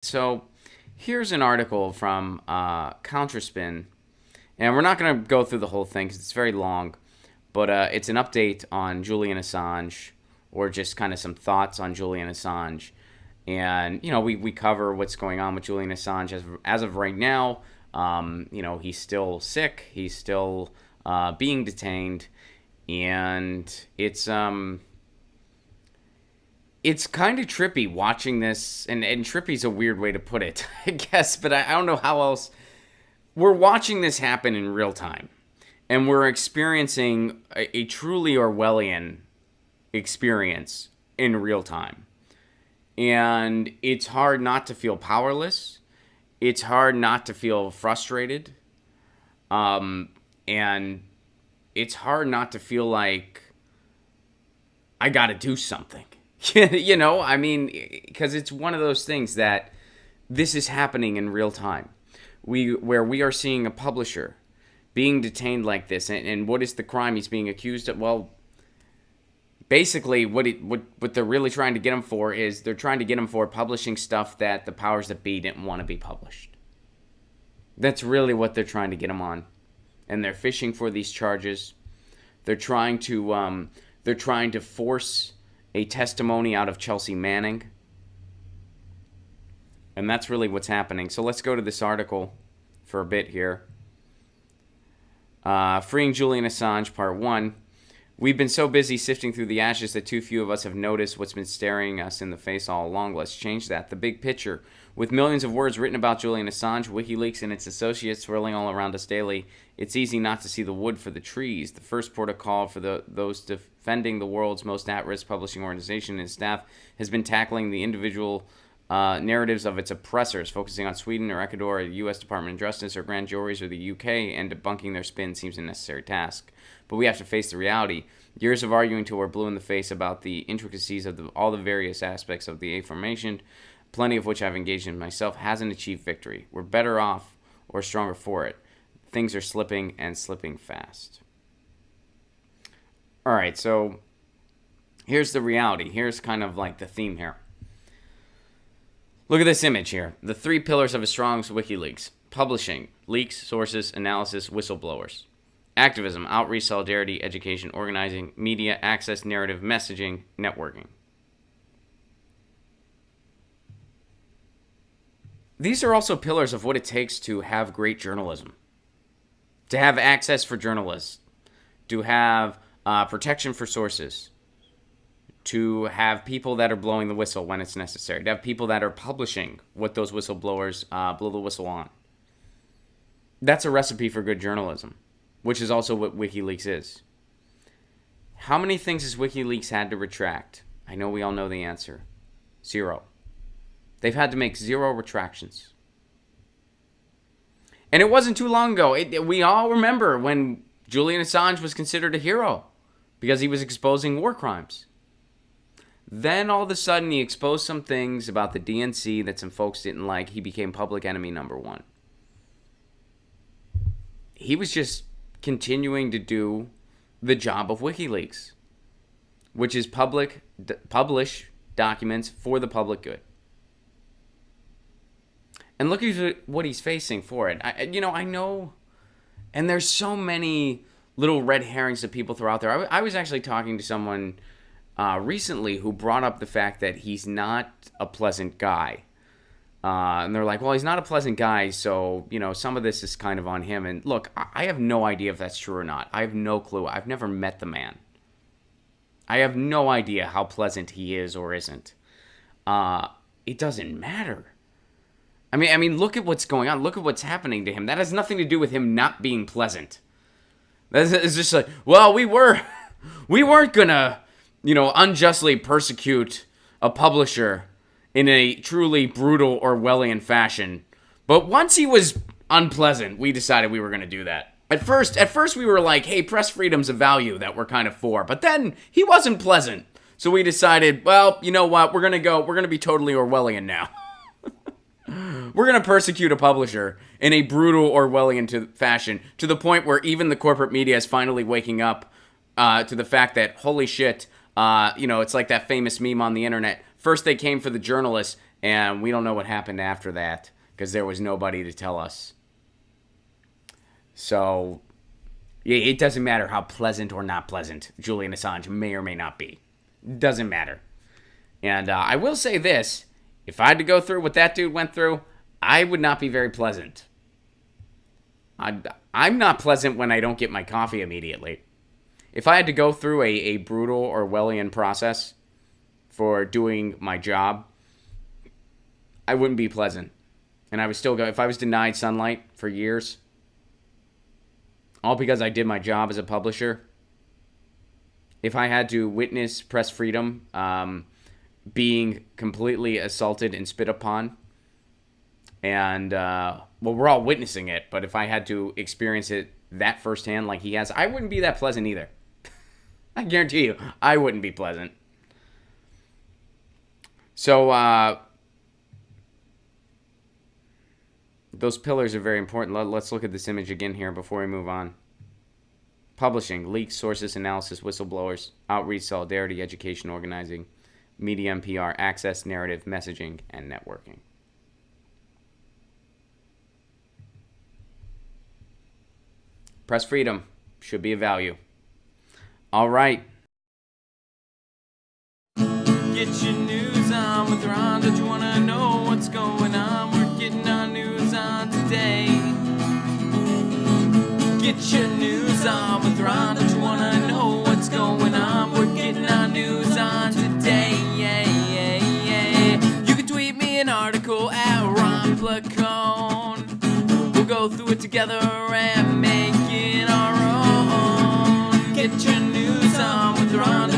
So here's an article from Counterspin, and we're not going to go through the whole thing because it's very long, but it's an update on Julian Assange, or just kind of some thoughts on Julian Assange. And, we cover what's going on with Julian Assange as of right now. He's still sick, he's still being detained, and it's kind of trippy watching this, and trippy's a weird way to put it, I guess, but I don't know how else. We're watching this happen in real time, and we're experiencing a truly Orwellian experience in real time. And it's hard not to feel powerless. It's hard not to feel frustrated. And it's hard not to feel like I got to do something. Because it's one of those things that this is happening in real time. Where we are seeing a publisher being detained like this, and what is the crime he's being accused of? Well, basically, what they're really trying to get him for is they're trying to get him for publishing stuff that the powers that be didn't want to be published. That's really what they're trying to get him on, and they're fishing for these charges. They're trying to force a testimony out of Chelsea Manning. And that's really what's happening. So let's go to this article for a bit here. Freeing Julian Assange, Part 1. We've been so busy sifting through the ashes that too few of us have noticed what's been staring us in the face all along. Let's change that. The big picture. With millions of words written about Julian Assange, WikiLeaks, and its associates swirling all around us daily, it's easy not to see the wood for the trees. The first port of call for those defending the world's most at-risk publishing organization and its staff has been tackling the individual narratives of its oppressors, focusing on Sweden or Ecuador or the U.S. Department of Justice or grand juries or the U.K., and debunking their spin seems a necessary task. But we have to face the reality. Years of arguing till we're blue in the face about the intricacies of all the various aspects of the aforementioned, plenty of which I've engaged in myself, hasn't achieved victory. We're better off or stronger for it. Things are slipping and slipping fast. All right, so here's the reality. Here's kind of like the theme here. Look at this image here. The three pillars of a strong WikiLeaks. Publishing, leaks, sources, analysis, whistleblowers. Activism, outreach, solidarity, education, organizing, media, access, narrative, messaging, networking. These are also pillars of what it takes to have great journalism. To have access for journalists. To have protection for sources. To have people that are blowing the whistle when it's necessary. To have people that are publishing what those whistleblowers blow the whistle on. That's a recipe for good journalism, which is also what WikiLeaks is. How many things has WikiLeaks had to retract? I know we all know the answer. 0. They've had to make 0 retractions. And it wasn't too long ago. We all remember when Julian Assange was considered a hero because he was exposing war crimes. Then all of a sudden he exposed some things about the DNC that some folks didn't like. He became public enemy number 1. He was just continuing to do the job of WikiLeaks, which is publish documents for the public good. And look at what he's facing for it. I know, and there's so many little red herrings that people throw out there. I was actually talking to someone recently who brought up the fact that he's not a pleasant guy. And they're like, well, he's not a pleasant guy, so, some of this is kind of on him. And look, I have no idea if that's true or not. I have no clue. I've never met the man. I have no idea how pleasant he is or isn't. It doesn't matter. I mean, look at what's going on. Look at what's happening to him. That has nothing to do with him not being pleasant. It's just like, well, we weren't gonna, unjustly persecute a publisher in a truly brutal Orwellian fashion. But once he was unpleasant, we decided we were going to do that. At first we were like, hey, press freedom's a value that we're kind of for. But then he wasn't pleasant. So we decided, well, you know what? We're going to be totally Orwellian now. We're going to persecute a publisher in a brutal Orwellian fashion to the point where even the corporate media is finally waking up to the fact that, holy shit, it's like that famous meme on the internet. First they came for the journalists, And we don't know what happened after that because there was nobody to tell us. So it doesn't matter how pleasant or not pleasant Julian Assange may or may not be. Doesn't matter. And I will say this. If I had to go through what that dude went through, I would not be very pleasant. I'm not pleasant when I don't get my coffee immediately. If I had to go through a brutal Orwellian process for doing my job, I wouldn't be pleasant. And I would still go, if I was denied sunlight for years, all because I did my job as a publisher, if I had to witness press freedom being completely assaulted and spit upon, and, well, we're all witnessing it, but if I had to experience it that firsthand like he has, I wouldn't be that pleasant either. I guarantee you, I wouldn't be pleasant. So, those pillars are very important. Let's look at this image again here before we move on. Publishing, leaks, sources, analysis, whistleblowers, outreach, solidarity, education, organizing, media and PR, access, narrative, messaging, and networking. Press freedom should be a value. All right. Get your news on with Ron. Don't you want to know what's going on? We're getting our news on today. Get your news on with Ron. Don't you want to know what's going on? We're getting our news on today. You can tweet me an article at Ron Placone. We'll go through it together and make it our own. Get your news on with Ron.